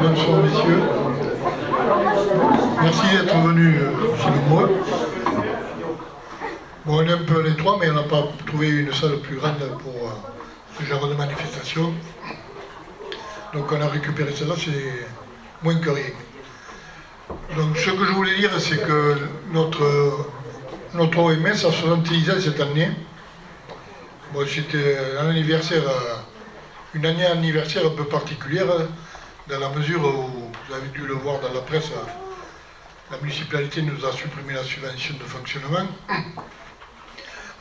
bonsoir messieurs. Merci d'être venus si nombreux. Bon, on est un peu à l'étroit, mais on n'a pas trouvé une salle plus grande pour ce genre de manifestation. Donc on a récupéré celle-là, c'est moins que rien. Donc ce que je voulais dire, c'est que notre OMS a 70 ans cette année. Bon, c'était un anniversaire, une année anniversaire un peu particulière, dans la mesure où, vous avez dû le voir dans la presse, la municipalité nous a supprimé la subvention de fonctionnement.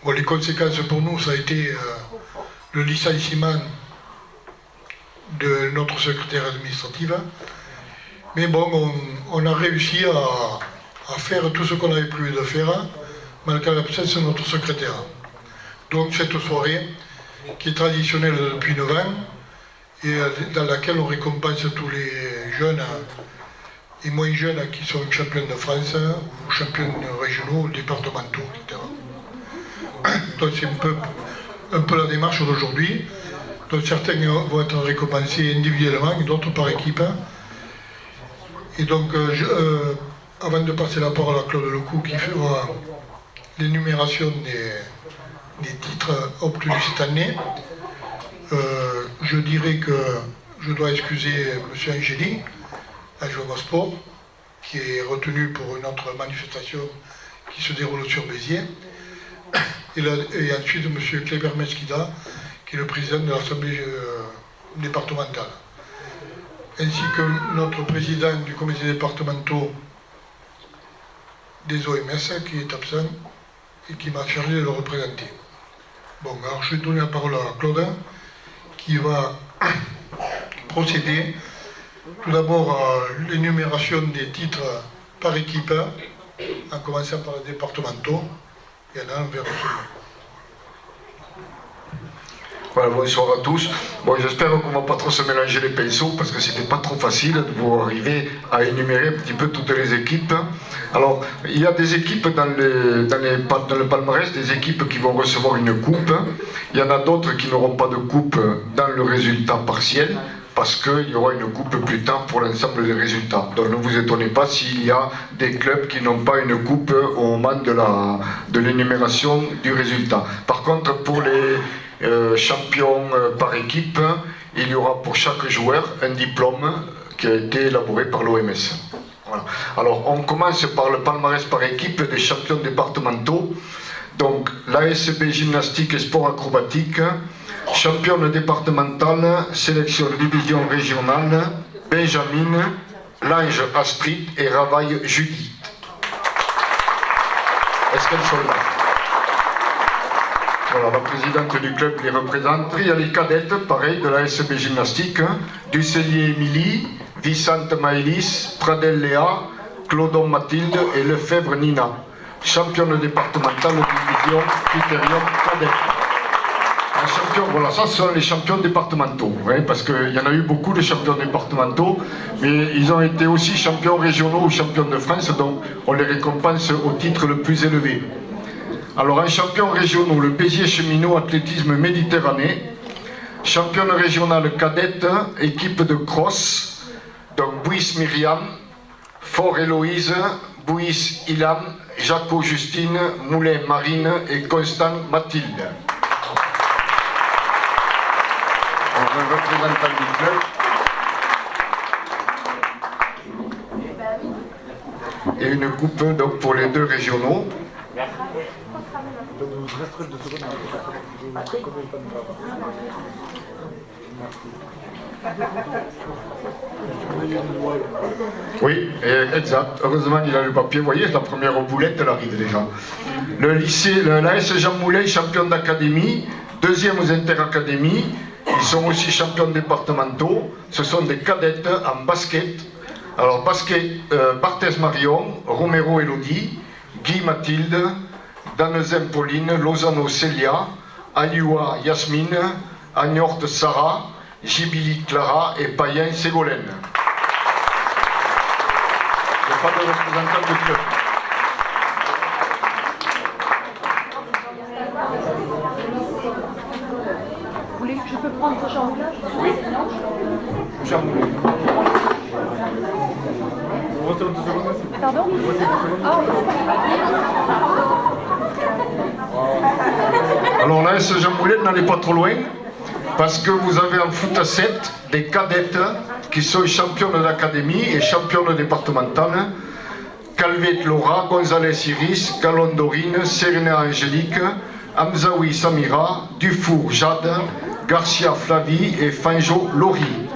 Bon, les conséquences pour nous, ça a été le licenciement de notre secrétaire administrative. Mais bon, on a réussi à faire tout ce qu'on avait prévu de faire, malgré l'absence de notre secrétaire. Donc cette soirée, qui est traditionnelle depuis 9 ans, et dans laquelle on récompense tous les jeunes et moins jeunes qui sont champions de France, ou champions régionaux, départementaux, etc. Donc c'est un peu la démarche d'aujourd'hui. Donc certains vont être récompensés individuellement et d'autres par équipe. Et donc, avant de passer la parole à Claude Lecou qui fera l'énumération des titres obtenus cette année, je dirais que je dois excuser M. Angéli, adjoint au sport, qui est retenu pour une autre manifestation qui se déroule sur Béziers. Et ensuite M. Kléber Mesquida, qui est le président de l'Assemblée départementale, ainsi que notre président du comité départemental des OMS, qui est absent et qui m'a chargé de le représenter. Bon, alors je vais donner la parole à Claude, qui va procéder tout d'abord à l'énumération des titres par équipe, en commençant par les départementaux, et en allant vers le second. Voilà, bonsoir à tous. Bon, j'espère qu'on ne va pas trop se mélanger les pinceaux parce que c'était pas trop facile de pouvoir arriver à énumérer un petit peu toutes les équipes. Alors, il y a des équipes dans le palmarès, des équipes qui vont recevoir une coupe. Il y en a d'autres qui n'auront pas de coupe dans le résultat partiel parce qu'il y aura une coupe plus tard pour l'ensemble des résultats. Donc ne vous étonnez pas s'il y a des clubs qui n'ont pas une coupe au moment de l'énumération du résultat. Par contre, pour les champions par équipe, il y aura pour chaque joueur un diplôme qui a été élaboré par l'OMS. Voilà. Alors on commence par le palmarès par équipe des champions départementaux. Donc l'ASB gymnastique et sport acrobatique, championne départementale, sélection division régionale, Benjamin, Lange Astrid et Ravaille Judith. Est-ce qu'elles sont là? Voilà, la présidente du club les représente. Il y a les cadettes, pareil, de la SB Gymnastique, Ducellier Émilie, Vicente Maëlys, Pradel Léa, Clodon Mathilde et Lefebvre Nina. Championne départementale division Critérium cadette. Un champion, voilà, ça ce sont les champions départementaux, hein, parce qu'il y en a eu beaucoup de champions départementaux, mais ils ont été aussi champions régionaux ou champions de France, donc on les récompense au titre le plus élevé. Alors un champion régional, le Béziers Cheminot Athlétisme Méditerranée, championne régionale cadette, équipe de cross, donc Bouis Myriam, Fort Héloïse, Bouis Ilan, Jaco Justine, Moulin Marine et Constant Mathilde. Alors, un représentant du club. Et une coupe donc, pour les deux régionaux. Oui, exact. Heureusement, il a le papier. Vous voyez, la première boulette, elle arrive déjà. Le lycée, l'AS Jean Moulin, champion d'académie, deuxième aux interacadémies. Ils sont aussi champions départementaux. Ce sont des cadettes en basket. Alors, basket, Barthez Marion, Romero Elodie, Guy Mathilde, Danezem Pauline, Lozano Célia, Alioua Yasmine, Agnort Sarah, Jibili Clara et Payen Ségolène. Il n'y a pas de représentant du club. Vous voulez que je peux prendre Jean Moulin? Oui. Jean Moulin. Pardon? Alors là, ce Jean Moulin, n'allez pas trop loin, parce que vous avez en foot à 7 des cadettes qui sont championnes d'académie et championnes départementales. Calvet Laura, Gonzalez Iris, Galon Dorine, Serena Angélique, Hamzaoui Samira, Dufour Jade, Garcia Flavie et Fanjo Laurie.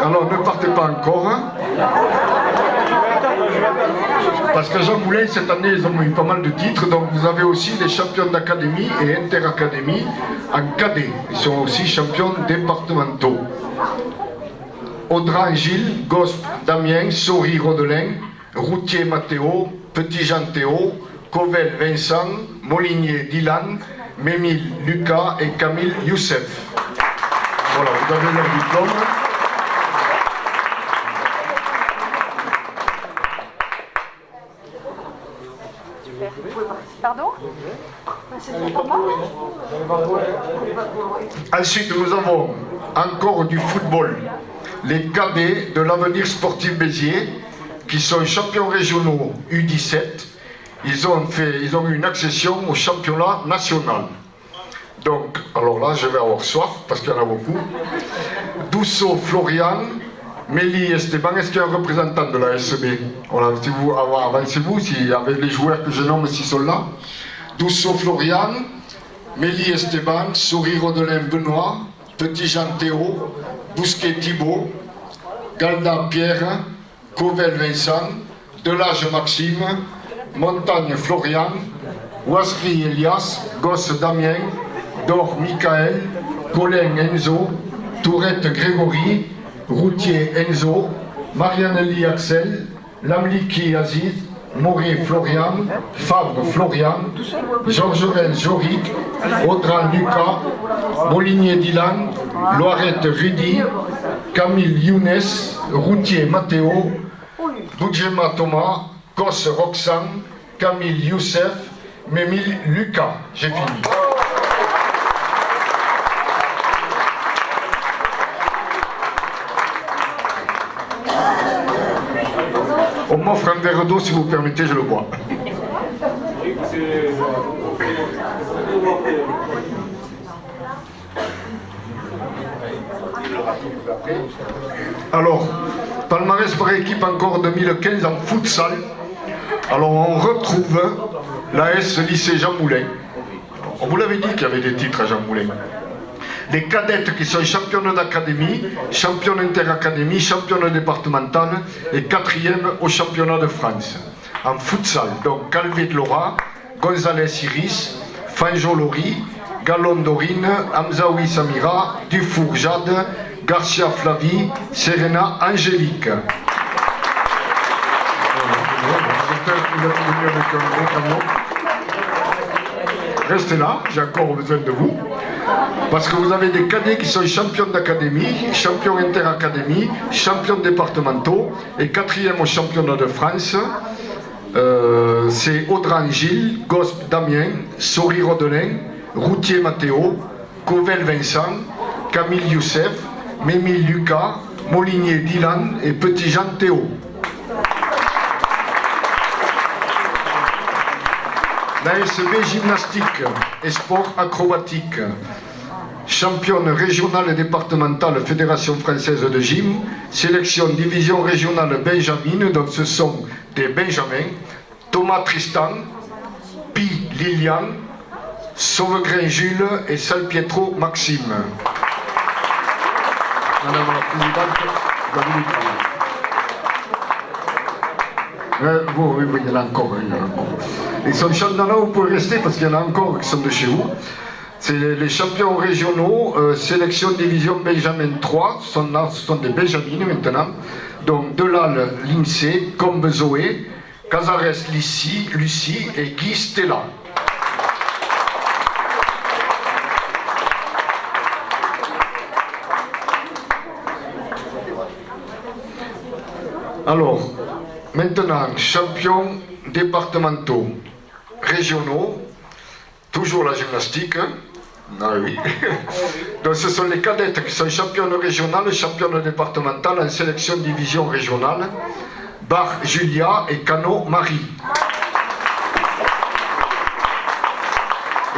Alors ne partez pas encore, parce que Jean Moulin, cette année, ils ont eu pas mal de titres, donc vous avez aussi des champions d'académie et interacadémie en cadet. Ils sont aussi champions départementaux. Audran Gilles, Gospe Damien, Sori Rodelin, Routier Mathéo, Petit Jean Théo, Covel Vincent, Molinier Dylan, Mémile Lucas et Camille Youssef. Voilà, vous avez leur diplôme. Pardon? C'est pour moi? Ensuite, nous avons encore du football. Les cadets de l'Avenir Sportif Béziers, qui sont champions régionaux U17, ils ont eu une accession au championnat national. Donc, alors là, je vais avoir soif, parce qu'il y en a beaucoup. Douceau Florian, Mélie Esteban, est-ce qu'il y a un représentant de la SB? Voilà, si vous avancez-vous, si, avec les joueurs que je nomme, s'ils sont là. Douceau Florian, Mélie Esteban, Souris Rodelin Benoît, Petit Jean Théo, Bousquet Thibault, Galda Pierre, Covel Vincent, Delage Maxime, Montagne Florian, Ouasri Elias, Gosse Damien, Dor Michael, Colin Enzo, Tourette Grégory, Routier Enzo, Marianelli Axel, Lamliki Aziz, Mauré Florian, Favre Florian, Georges Joric, Audran Lucas, Molinier Dylan, Loirette Rudy, Camille Younes, Routier Mathéo, Boudjema Thomas, Gosse Roxane, Camille Youssef, Mémile Lucas. J'ai fini. On m'offre un verre d'eau, si vous permettez, je le bois. Alors, palmarès par équipe encore 2015 en futsal. Alors on retrouve l'AS Lycée Jean Moulin. On vous l'avait dit qu'il y avait des titres à Jean Moulin. Les cadettes qui sont championnes d'académie, championnes interacadémie, championnes départementales et 4e au championnat de France. En futsal, donc Calvet Laura, Gonzalez Iris, Fanjo Laurie, Galon Dorine, Hamzaoui Samira, Dufour Jade, Garcia Flavie, Serena Angélique. Restez là, j'ai encore besoin de vous. Parce que vous avez des cadets qui sont champions d'académie, champions interacadémie, champions départementaux et 4e au championnat de France. C'est Audran Gilles, Gospe Damien, Sori Rodelin, Routier Mathéo, Covel Vincent, Camille Youssef, Mémile Lucas, Molinier Dylan et Petit Jean Théo. L'ASB gymnastique et sport acrobatique, championne régionale et départementale Fédération française de gym, sélection division régionale Benjamin, donc ce sont des Benjamins, Thomas Tristan, Pi Lilian, Sauvegrin Jules et Salpietro Maxime. Madame la Présidente, vous avez du travail. Oui, il y en a encore. Ils sont championnats, vous pouvez rester parce qu'il y en a encore qui sont de chez vous. C'est les champions régionaux, sélection division Benjamin 3, ce sont des Benjamines maintenant. Donc Delal, l'INSEE, Combe Zoé, Cazares Lucie et Guy Stella. Alors, maintenant, champions départementaux, régionaux, toujours la gymnastique, Ah oui. Donc ce sont les cadettes qui sont championnes régionales, championnes départementales en sélection division régionale. Bar Julia et Cano Marie.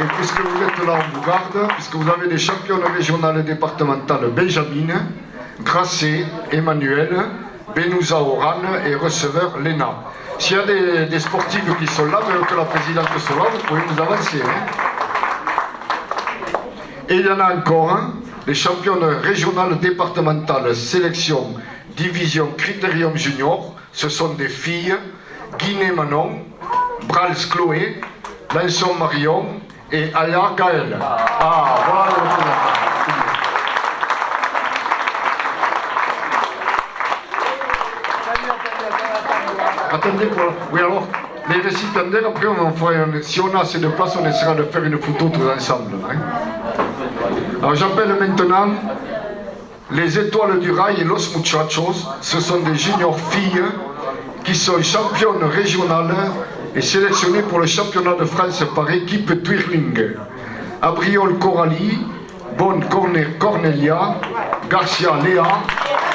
Et puisque vous êtes là, on vous garde, puisque vous avez des championnes régionales et départementales Benjamin, Grasset, Emmanuel, Benouza Oran et receveur Léna. S'il y a des sportifs qui sont là, mais que la présidente soit là, vous pouvez nous avancer. Et il y en a encore, les championnes régionales départementales sélection division Critérium Junior, ce sont des filles, Guiné Manon, Brals Chloé, Lançon Marion et Aya Gaël. Ah, voilà le représentant. Attendez, oui alors, les récipiendaires, après on fera si on a assez de place, on essaiera de faire une photo tous ensemble. Alors j'appelle maintenant les Étoiles du Rail et Los Muchachos. Ce sont des juniors filles qui sont championnes régionales et sélectionnées pour le championnat de France par équipe twirling. Abriol Coralie, Bonne Cornelia, Garcia Léa,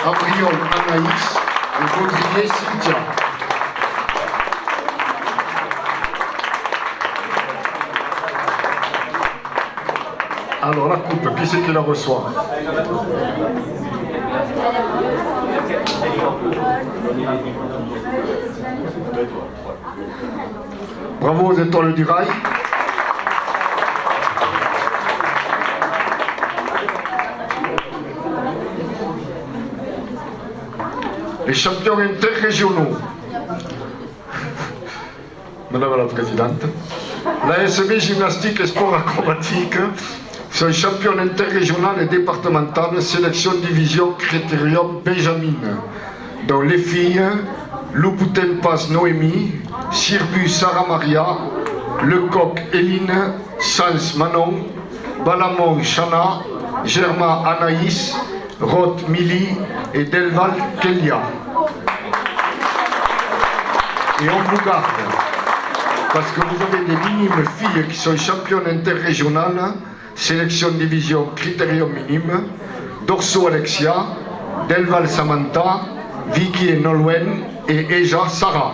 Abriol Anaïs et Baudrier Cynthia. Alors la coupe, qui c'est qui la reçoit? Bravo aux Étoiles du Rail. Les champions interrégionaux. Madame la Présidente. La SB Gymnastique et Sport Acrobatique sont championnes interrégionales et départementales, sélection division Critérium Benjamin, dont les filles Louboutin-Paz Noémie, Sirbu Sarah Maria, Lecoq Eline, Sans Manon, Balamon Chana, Germain Anaïs, Roth Mili et Delval Kelia. Et on vous garde, parce que vous avez des minimes filles qui sont championnes interrégionales, sélection division Critérium minime, Dorso Alexia, Delval Samantha, Vicky et Nolwenn et Eja Sarah.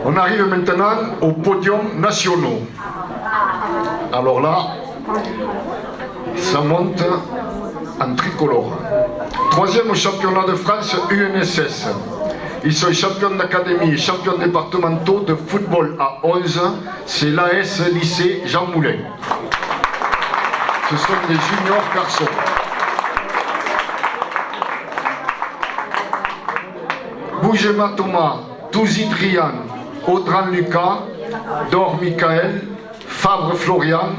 On arrive maintenant au podium nationaux. Alors là, ça monte en tricolore. Troisième au championnat de France UNSS. Ils sont champions d'académie et champions départementaux de football à 11. C'est l'AS lycée Jean Moulin. Ce sont des juniors garçons. Bougema Thomas, Touzi Drian, Audran Lucas, Dor Michael, Fabre Florian,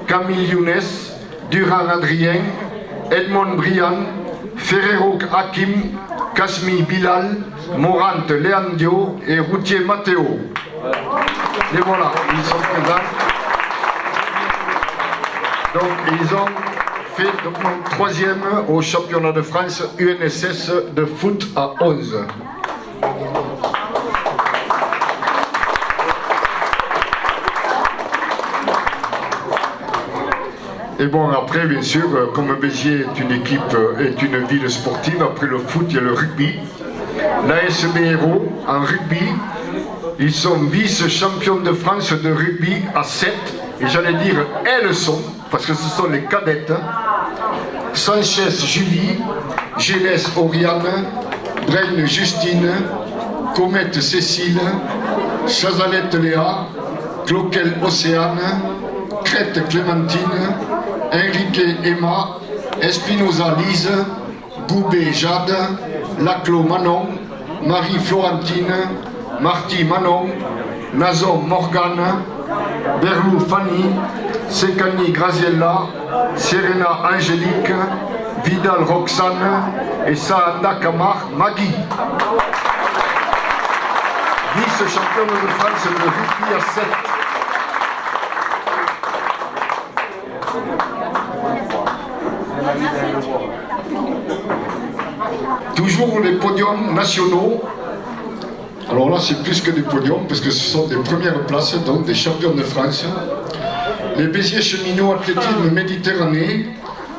Camille Younes, Durand Adrien, Edmond Brian, Ferrero Hakim, Kasmi Bilal, Morante Leandio et Routier Matteo. Et voilà, ils sont présents. Donc ils ont fait troisième au championnat de France UNSS de foot à 11. Et bon, après, bien sûr, comme Béziers est une équipe, est une ville sportive, après le foot, il y a le rugby. L'ASB Hérault, en rugby, ils sont vice-champions de France de rugby à 7. Et j'allais dire, elles sont, parce que ce sont les cadettes, Sanchez Julie, Gélès Oriane, Braine Justine, Comète Cécile, Chazalette Léa, Cloquel Océane, Crête Clémentine, Enrique Emma, Espinoza Lise, Goubet Jade, Laclos Manon, Marie Florentine, Marty Manon, Nazon Morgane, Berlou Fanny, Sekani Graziella, Serena Angélique, Vidal Roxane et Saanda Kamar Magui. Vice-championne de France de rugby à 7. Toujours les podiums nationaux. Alors là, c'est plus que des podiums, parce que ce sont des premières places, donc des champions de France. Les Béziers cheminots athlétisme Méditerranée,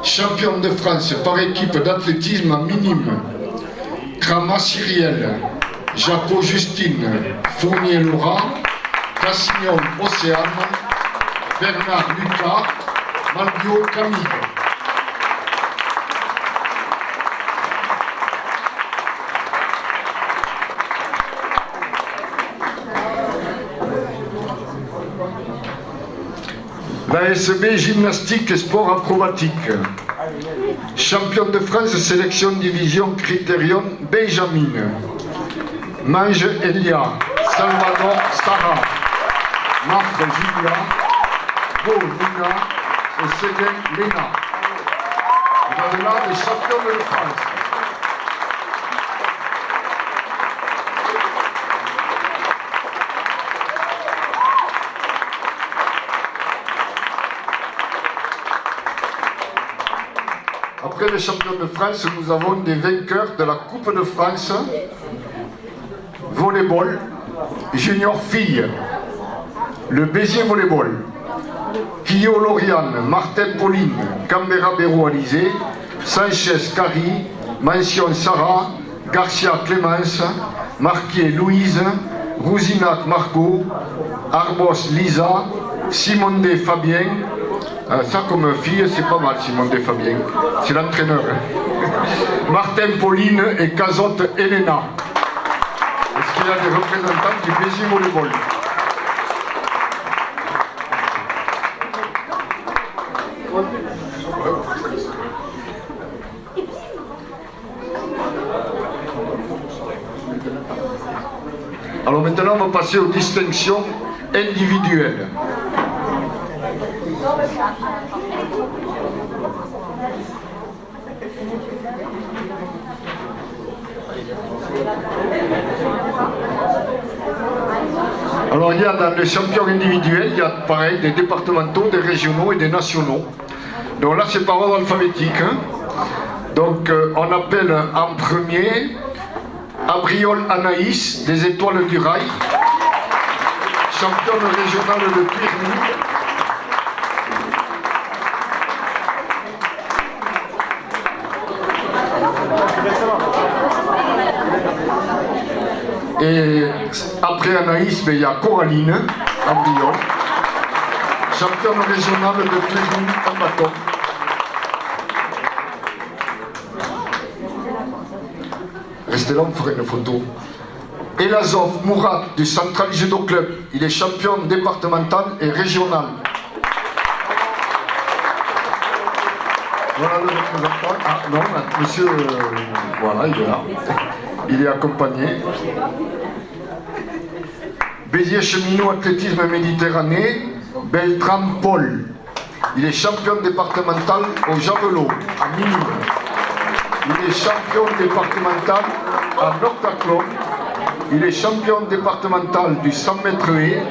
champion de France par équipe d'athlétisme en minime. Krama Cyrielle, Jaco Justine, Fournier Laura, Cassignon Océane, Bernard Lucas, Malbio Camille. L'ASB gymnastique et sport acrobatique. Champion de France sélection division critérium Benjamin. Mange Elia, Salvador Sarah, Marc Julia, Beau Luna et Céline Léna. Vous avez là les champions de France. Après les champions de France, nous avons des vainqueurs de la Coupe de France, volleyball, junior filles, le Béziers volleyball, Kyo Lauriane, Martin Pauline, Canberra Béraud Alizé, Sanchez Carrie, Mention Sarah, Garcia Clémence, Marquier Louise, Rousinac Margot, Arbos Lisa, Simonde Fabien. Ça comme fille, c'est pas mal, Simonde Fabien. C'est l'entraîneur. Hein. Martin Pauline et Cazotte Elena. Est-ce qu'il y a des représentants du Béziers volleyball? Alors maintenant, on va passer aux distinctions individuelles. Alors il y a dans les champions individuels, il y a pareil des départementaux, des régionaux et des nationaux. Donc là c'est par ordre alphabétique. Hein. Donc on appelle en premier Abriol Anaïs des Étoiles du Rail, championne régionale de Turini. Et après Anaïs, il y a Coraline Abriol, championne régionale de Turini en bâton. Restez là, on ferait une photo. Elazov Mourat du Central Judo Club, il est champion départemental et régional. Voilà le représentant. Ah non, monsieur, voilà, il est là. Il est accompagné. Béziers cheminot athlétisme Méditerranée, Beltrame Paul. Il est champion départemental au javelot, à minime. Il est champion départemental en octathlon. Il est champion départemental du 100 mètres haies.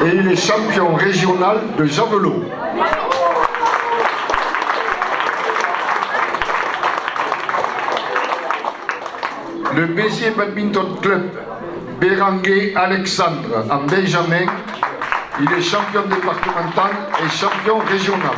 Et il est champion régional de javelot. Le Béziers Badminton Club, Béranguet Alexandre en Benjamin. Il est champion départemental et champion régional.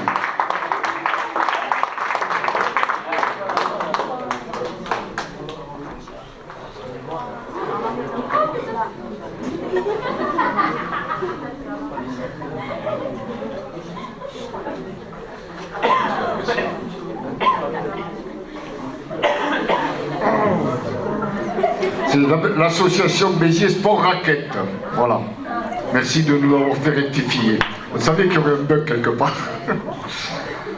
C'est l'association Béziers Sport Raquette. Voilà. Merci de nous avoir fait rectifier. On savait qu'il y aurait un bug quelque part.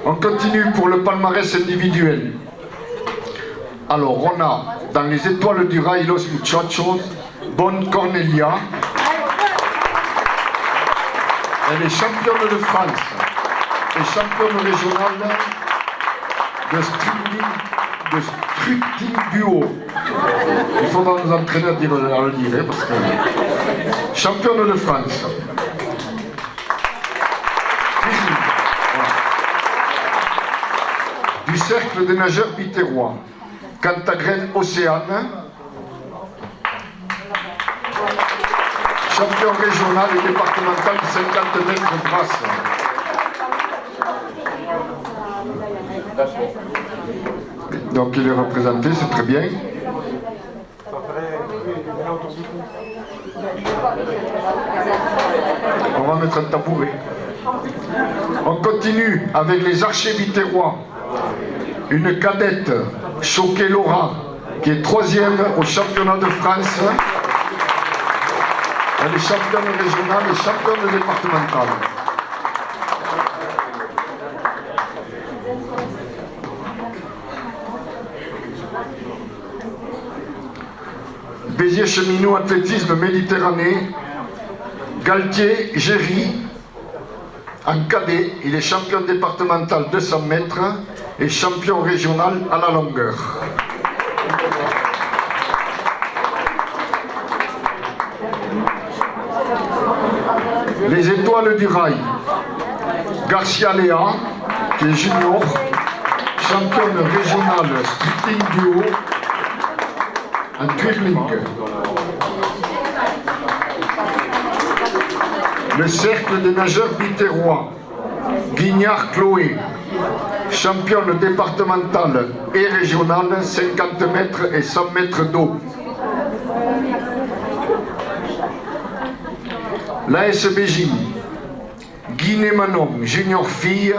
On continue pour le palmarès individuel. Alors, on a dans les étoiles du rail Los Muchachos, Bonne Cornelia. Elle est championne de France et championne régionale de Structing duo. Il faudra nous entraîner à le dire, parce que championne de France. Voilà. Du cercle des nageurs biterrois. Cantagren Océane, champion régional et départemental de 50 mètres brasse. Donc il est représenté, c'est très bien. On va mettre un tabouret. On continue avec les archers biterrois. Une cadette, Choquet Laura, qui est 3e au championnat de France. Elle est championne régionale et championne départementale. Béziers-Cheminot athlétisme Méditerranée, Galtier Géry, en cadet, il est champion départemental 200 mètres et champion régional à la longueur. Les étoiles du rail, Garcia Léa, qui est junior, championne régionale sprinting duo en twirling. Le cercle des nageurs biterrois, Guignard Chloé, championne départementale et régionale 50 mètres et 100 mètres d'eau. L'ASB Gym, Guinée Manon, junior fille,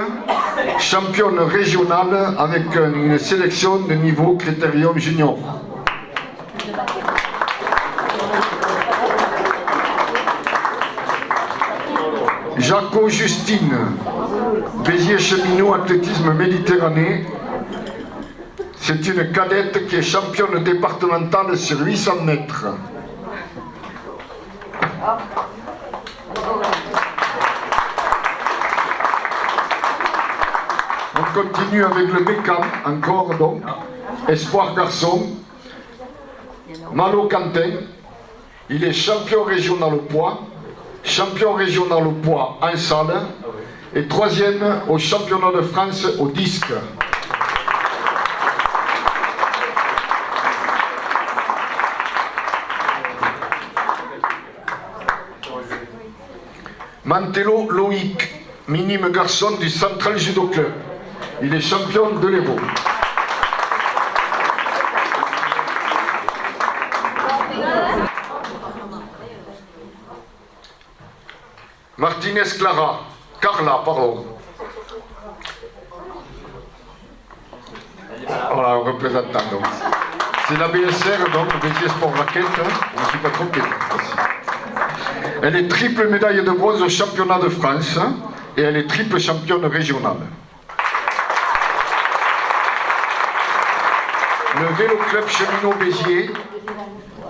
championne régionale avec une sélection de niveau critérium junior. Jaco Justine, Béziers-Cheminot athlétisme Méditerranée. C'est une cadette qui est championne départementale sur 800 mètres. On continue avec le Bécam, encore donc. Espoir garçon. Malo Quentin, il est champion régional au poids. Champion régional au poids en salle et 3e au championnat de France au disque. Mantello Loïc, minime garçon du Central Judo Club. Il est champion de l'Hérault. Martinez Carla, pardon. Voilà, un représentant donc. C'est la BSR, donc, Béziers Sport Raquette, je ne suis pas trompé. Elle est triple médaille de bronze au championnat de France et elle est triple championne régionale. Le vélo club cheminot Béziers,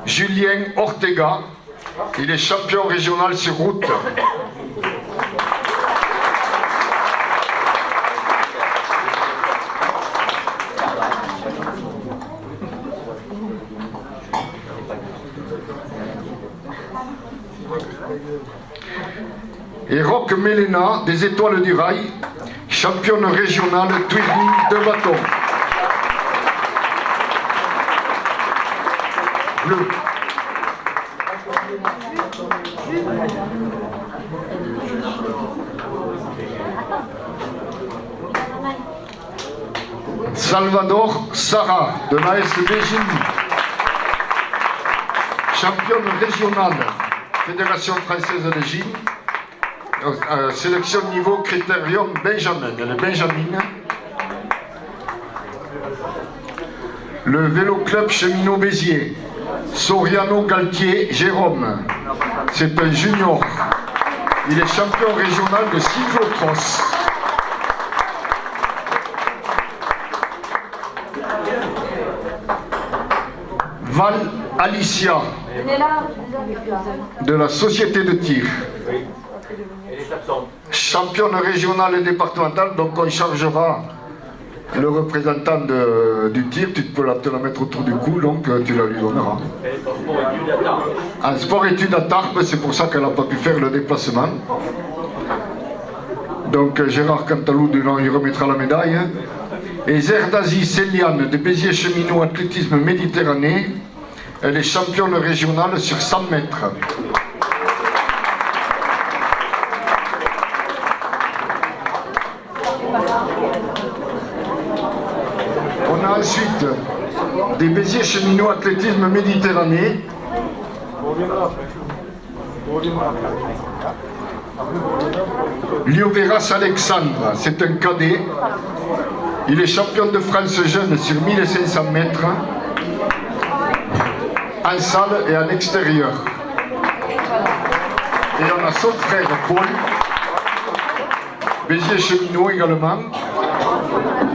Julien Ortega, il est champion régional sur route. Et Roque Mélena, des Étoiles du Rail, championne régionale twirling de bâton. Bleu. Salvador Sarah, de l'ASB Gym, championne régionale, Fédération française de gym, sélection niveau critérium Benjamin, elle est Benjamine. Le vélo club cheminot Béziers, Soriano Galtier Jérôme, c'est un junior, il est champion régional de cyclocross. Val Alicia, de la société de tir, championne régionale et départementale, donc on chargera le représentant du tir, tu peux te la mettre autour du cou, donc tu la lui donneras. En sport-études à Tarbes, c'est pour ça qu'elle n'a pas pu faire le déplacement. Donc Gérard Cantalou, il remettra la médaille. Et Zerdazi Céliane de Béziers-Cheminot Athlétisme Méditerranée. Elle est championne régionale sur 100 mètres. On a ensuite des Béziers-Cheminot Athlétisme Méditerranée. Lioveras Alexandre, c'est un cadet. Il est champion de France jeune sur 1500 mètres, en salle et en extérieur. Et on a son frère Paul, Béziers-Cheminot également,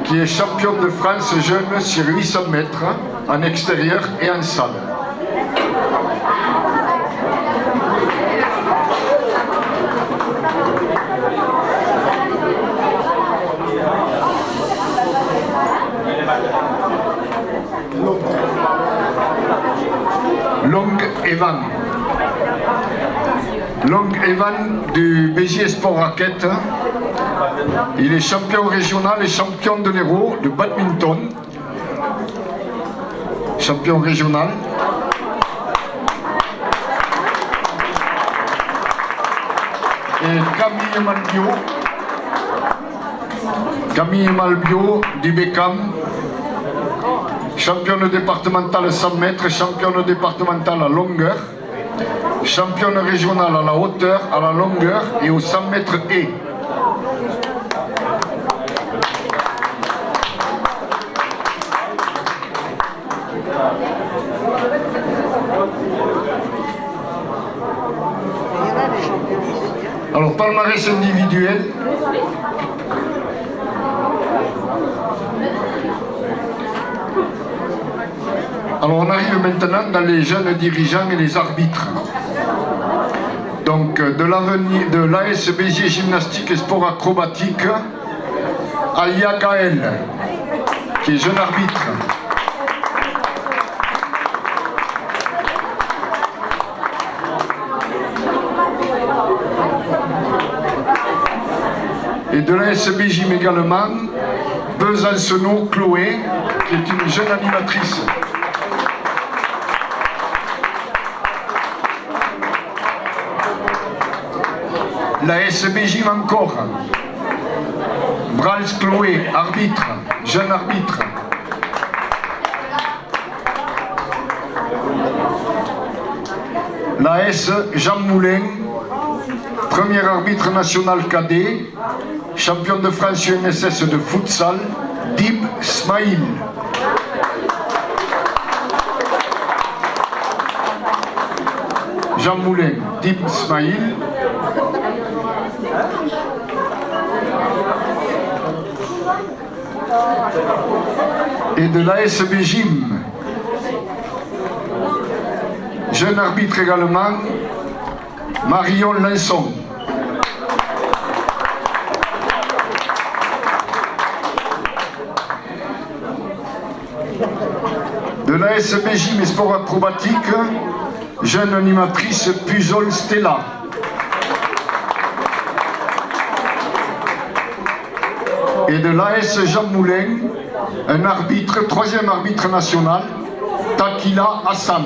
qui est champion de France jeune sur 800 mètres, en extérieur et en salle. Long Evan. Long Evan du Béziers Sport Raquette. Il est champion régional et champion de l'Hérault de badminton. Champion régional. Et Camille Malbio du Bécam. Championne départementale 100 mètres, championne départementale à longueur, championne régionale à la hauteur, à la longueur et aux 100 mètres haies. Alors, palmarès individuel. Alors on arrive maintenant dans les jeunes dirigeants et les arbitres. Donc de l'AS Béziers Gymnastique et Sport Acrobatique, Alia Gaël, qui est jeune arbitre. Et de l'ASB Gym également, Besancenot Chloé, qui est une jeune animatrice. La SB Gym encore. Brals Chloé, arbitre, jeune arbitre. La S Jean Moulin, premier arbitre national cadet, champion de France UNSS de futsal, Dib Smaïl. Jean Moulin, Dib Smaïl. Et de l'ASB Gym, jeune arbitre également, Marion Linson. De l'ASB Gym et Sport Acrobatique, jeune animatrice Puzol Stella. Et de l'AS Jean Moulin, un arbitre, troisième arbitre national, Takila Hassan.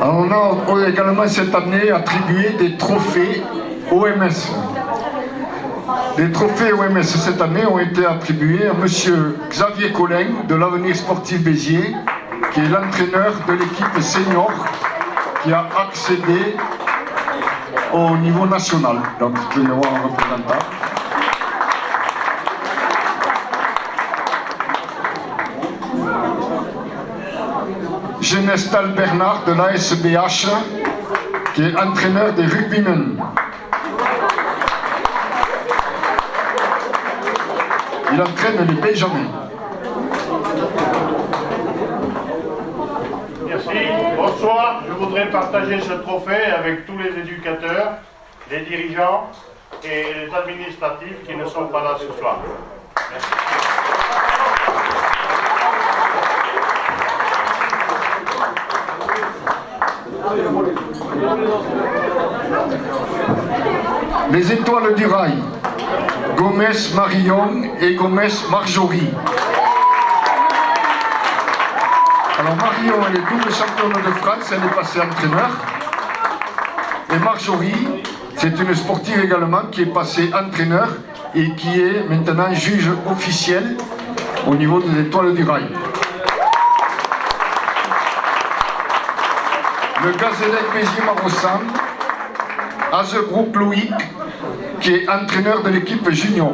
Alors on a également cette année attribué des trophées OMS. Les trophées OMS cette année ont été attribués à M. Xavier Collin de l'Avenir Sportif Béziers, qui est l'entraîneur de l'équipe senior qui a accédé au niveau national. Donc il peut y avoir un représentant. Genestal Bernard de l'ASBH, qui est entraîneur des rugbymen. Il entraîne les Benjamins. Merci. Bonsoir. Je voudrais partager ce trophée avec tous les éducateurs, les dirigeants et les administratifs qui ne sont pas là ce soir. Merci. Les étoiles du rail, Gomez Marion et Gomez Marjorie. Alors Marion, elle est double championne de France, elle est passée entraîneur. Et Marjorie, c'est une sportive également qui est passée entraîneur et qui est maintenant juge officiel au niveau des étoiles du rail. Le Gazélec Béziers-Marossan, Azebrook Loïc, qui est entraîneur de l'équipe junior.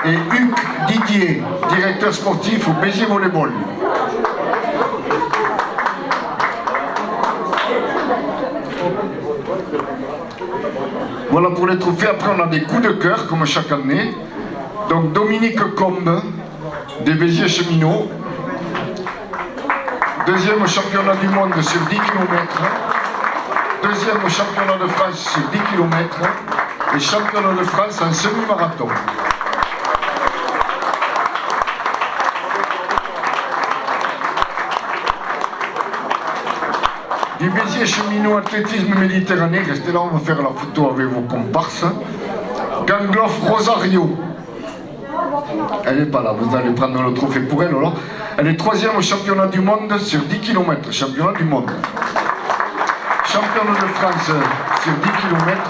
Et Hugues Didier, directeur sportif au Béziers Volleyball. Voilà pour les trophées. Après, on a des coups de cœur, comme chaque année. Donc, Dominique Combe, des Béziers Cheminots. Deuxième au championnat du monde sur 10 km. Deuxième au championnat de France sur 10 km. Et championnat de France en semi-marathon. Du Béziers Cheminot Athlétisme Méditerranée, restez là, on va faire la photo avec vos comparses. Gangloff Rosario. Elle n'est pas là, vous allez prendre le trophée pour elle alors. Elle est troisième au championnat du monde sur 10 km, championnat du monde. Championne de France sur 10 km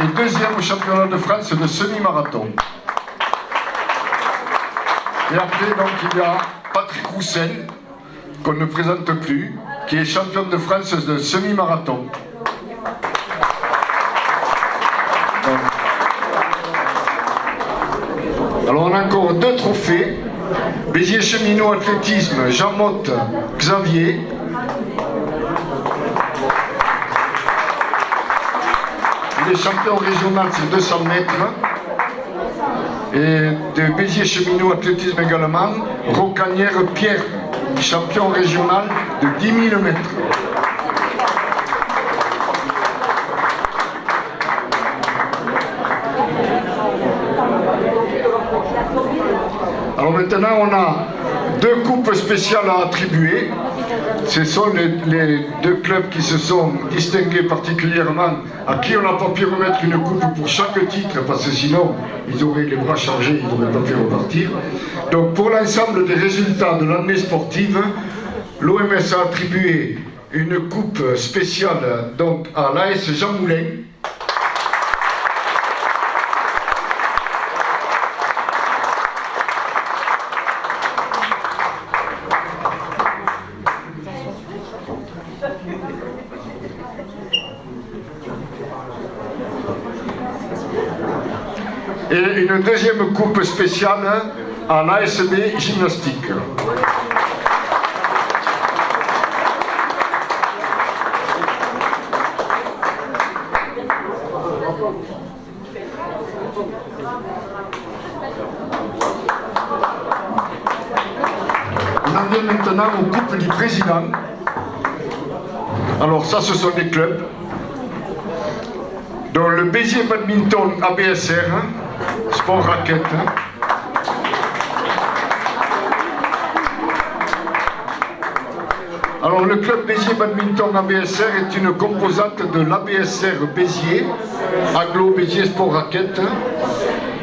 et deuxième au championnat de France de semi-marathon. Et après, donc, il y a Patrick Roussel, qu'on ne présente plus, qui est championne de France de semi-marathon. Alors on a encore deux trophées. Béziers Cheminot Athlétisme, Jean Motte, Xavier. Il est champion régional sur 200 mètres. Et de Béziers Cheminot Athlétisme également, Rocanière Pierre, champion régional de 10 000 mètres. Alors maintenant, on a deux coupes spéciales à attribuer. Ce sont les deux clubs qui se sont distingués particulièrement, à qui on n'a pas pu remettre une coupe pour chaque titre, parce que sinon, ils auraient les bras chargés, ils n'auraient pas pu repartir. Donc pour l'ensemble des résultats de l'année sportive, l'OMS a attribué une coupe spéciale donc, à l'AS Jean Moulin. Et une deuxième coupe spéciale à l'ASB Gymnastique. On en vient maintenant aux coupes du président. Alors ça, ce sont des clubs dont le Béziers Badminton ABSR, sport raquette. Alors le club Béziers Badminton ABSR est une composante de l'ABSR Béziers, Aglo Béziers Sport Raquette.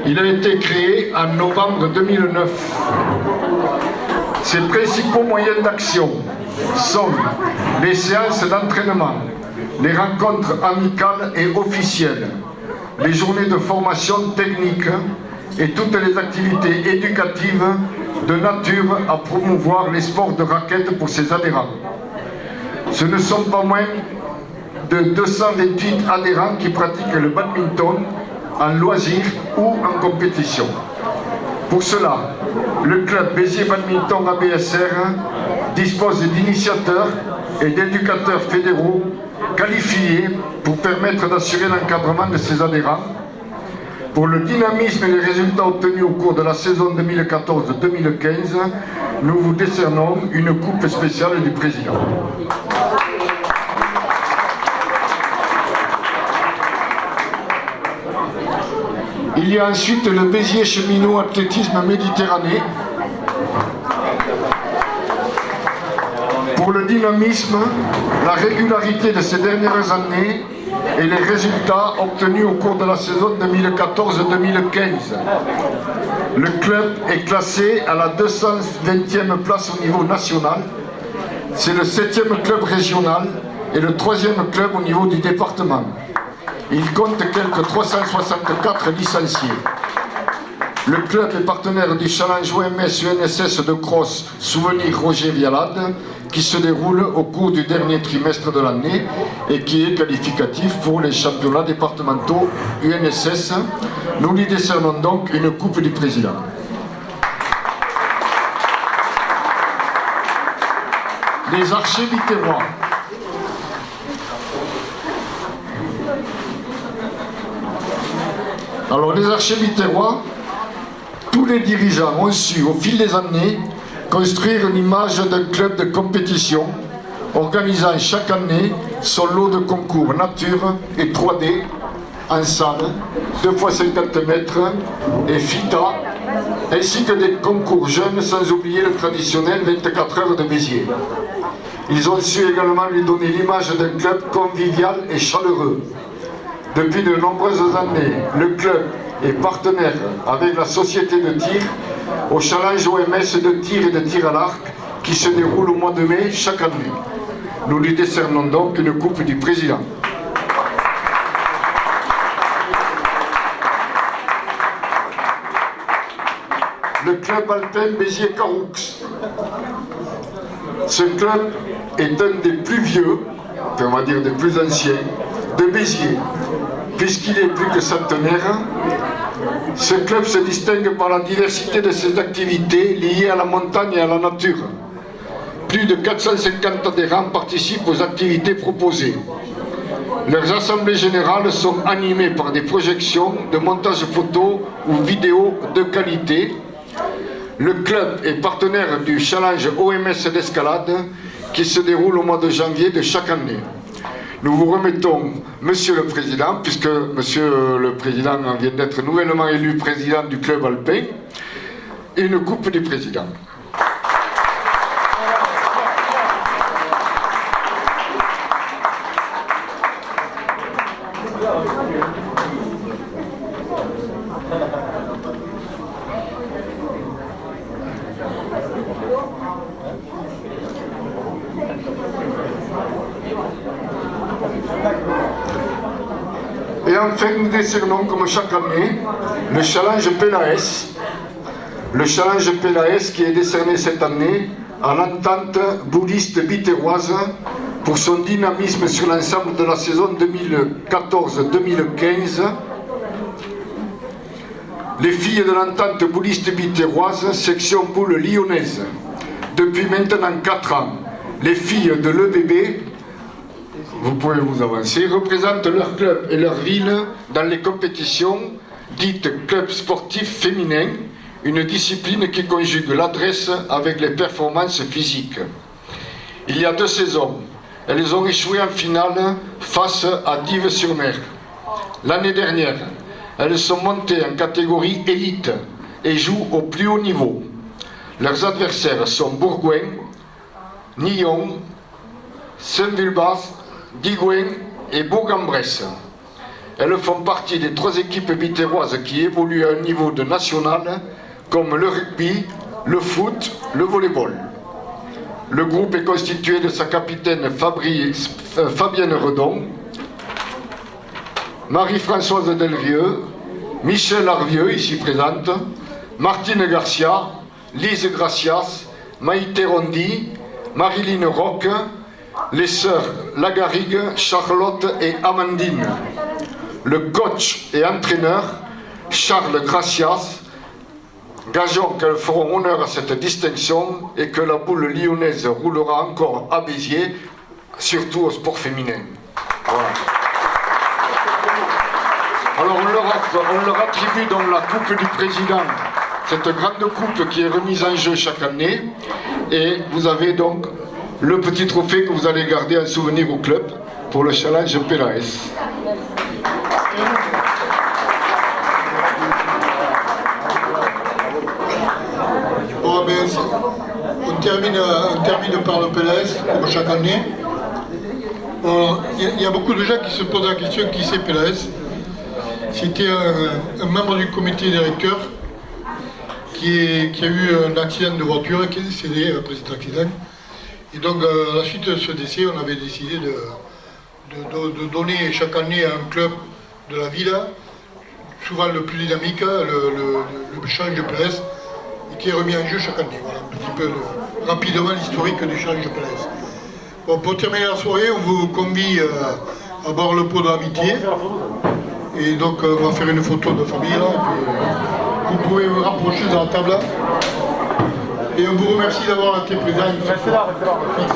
Il a été créé en novembre 2009. Ses principaux moyens d'action sont les séances d'entraînement, les rencontres amicales et officielles, les journées de formation technique et toutes les activités éducatives de nature à promouvoir les sports de raquette pour ses adhérents. Ce ne sont pas moins de 228 adhérents qui pratiquent le badminton en loisir ou en compétition. Pour cela, le club Béziers Badminton ABSR dispose d'initiateurs et d'éducateurs fédéraux qualifiés pour permettre d'assurer l'encadrement de ses adhérents, Pour le dynamisme et les résultats obtenus au cours de la saison 2014-2015, nous vous décernons une coupe spéciale du président. Il y a ensuite le Béziers Cheminot Athlétisme Méditerranée. Pour le dynamisme, la régularité de ces dernières années et les résultats obtenus au cours de la saison 2014-2015. Le club est classé à la 220e place au niveau national. C'est le 7e club régional et le 3e club au niveau du département. Il compte quelques 364 licenciés. Le club est partenaire du Challenge OMS-UNSS de cross Souvenir Roger Vialade, qui se déroule au cours du dernier trimestre de l'année et qui est qualificatif pour les championnats départementaux UNSS. Nous lui décernons donc une coupe du président. Les archers biterrois. Alors les archers biterrois, tous les dirigeants ont su au fil des années construire une image d'un club de compétition organisant chaque année son lot de concours nature et 3D en salle, 2 x 50 mètres et FITA, ainsi que des concours jeunes, sans oublier le traditionnel 24 heures de Béziers. Ils ont su également lui donner l'image d'un club convivial et chaleureux. Depuis de nombreuses années, le club est partenaire avec la société de tir au Challenge OMS de tir et de tir à l'arc qui se déroule au mois de mai chaque année. Nous lui décernons donc une coupe du président. Le club alpin Béziers-Caroux. Ce club est un des plus vieux, on va dire des plus anciens, de Béziers, puisqu'il est plus que centenaire. Ce club se distingue par la diversité de ses activités liées à la montagne et à la nature. Plus de 450 adhérents participent aux activités proposées. Leurs assemblées générales sont animées par des projections de montage photo ou vidéo de qualité. Le club est partenaire du Challenge OMS d'escalade qui se déroule au mois de janvier de chaque année. Nous vous remettons, Monsieur le Président, puisque Monsieur le Président vient d'être nouvellement élu président du club alpin, une coupe du président. Et enfin, nous décernons, comme chaque année, le Challenge PLAS. Le Challenge PLAS qui est décerné cette année à l'entente bouddhiste biterroise pour son dynamisme sur l'ensemble de la saison 2014-2015. Les filles de l'entente bouddhiste biterroise, section boule lyonnaise, depuis maintenant 4 ans, les filles de l'EBB, vous pouvez vous avancer, représentent leur club et leur ville dans les compétitions dites clubs sportifs féminins, une discipline qui conjugue l'adresse avec les performances physiques. Il y a 2 saisons, elles ont échoué en finale face à Dives-sur-Mer. L'année dernière, elles sont montées en catégorie élite et jouent au plus haut niveau. Leurs adversaires sont Bourgoin, Nyon, Saint-Vulbas, Digoin et Bourg-en-Bresse. Elles font partie des 3 équipes biterroises qui évoluent à un niveau de national, comme le rugby, le foot, le volleyball. Le groupe est constitué de sa capitaine Fabienne Redon, Marie-Françoise Delrieux, Michel Arvieux, ici présente, Martine Garcia, Lise Gracias, Maïté Rondi, Marilyn Roque, les sœurs Lagarigue, Charlotte et Amandine. Le coach et entraîneur, Charles Gracias. Gageons qu'elles feront honneur à cette distinction et que la boule lyonnaise roulera encore à Béziers, surtout au sport féminin. Voilà. Alors on leur attribue donc la coupe du président, cette grande coupe qui est remise en jeu chaque année. Et vous avez donc le petit trophée que vous allez garder en souvenir au club pour le challenge PLAS. Bon, ben, on termine par le PLAS, comme chaque année. Il y a beaucoup de gens qui se posent la question qui c'est PLAS. C'était un membre du comité directeur qui a eu un accident de voiture, qui est décédé après cet accident. Et donc, à la suite de ce décès, on avait décidé de donner chaque année à un club de la ville, souvent le plus dynamique, le challenge de PLAS, et qui est remis en jeu chaque année. Voilà un petit peu rapidement l'historique du challenge de PLAS. Bon, pour terminer la soirée, on vous convie à boire le pot de l'amitié. Et donc, on va faire une photo de famille là. Vous pouvez vous rapprocher de la table là. Et on vous remercie d'avoir été présent. Restez là, restez là. Merci.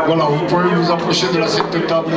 Voilà, vous pouvez vous approcher de cette table.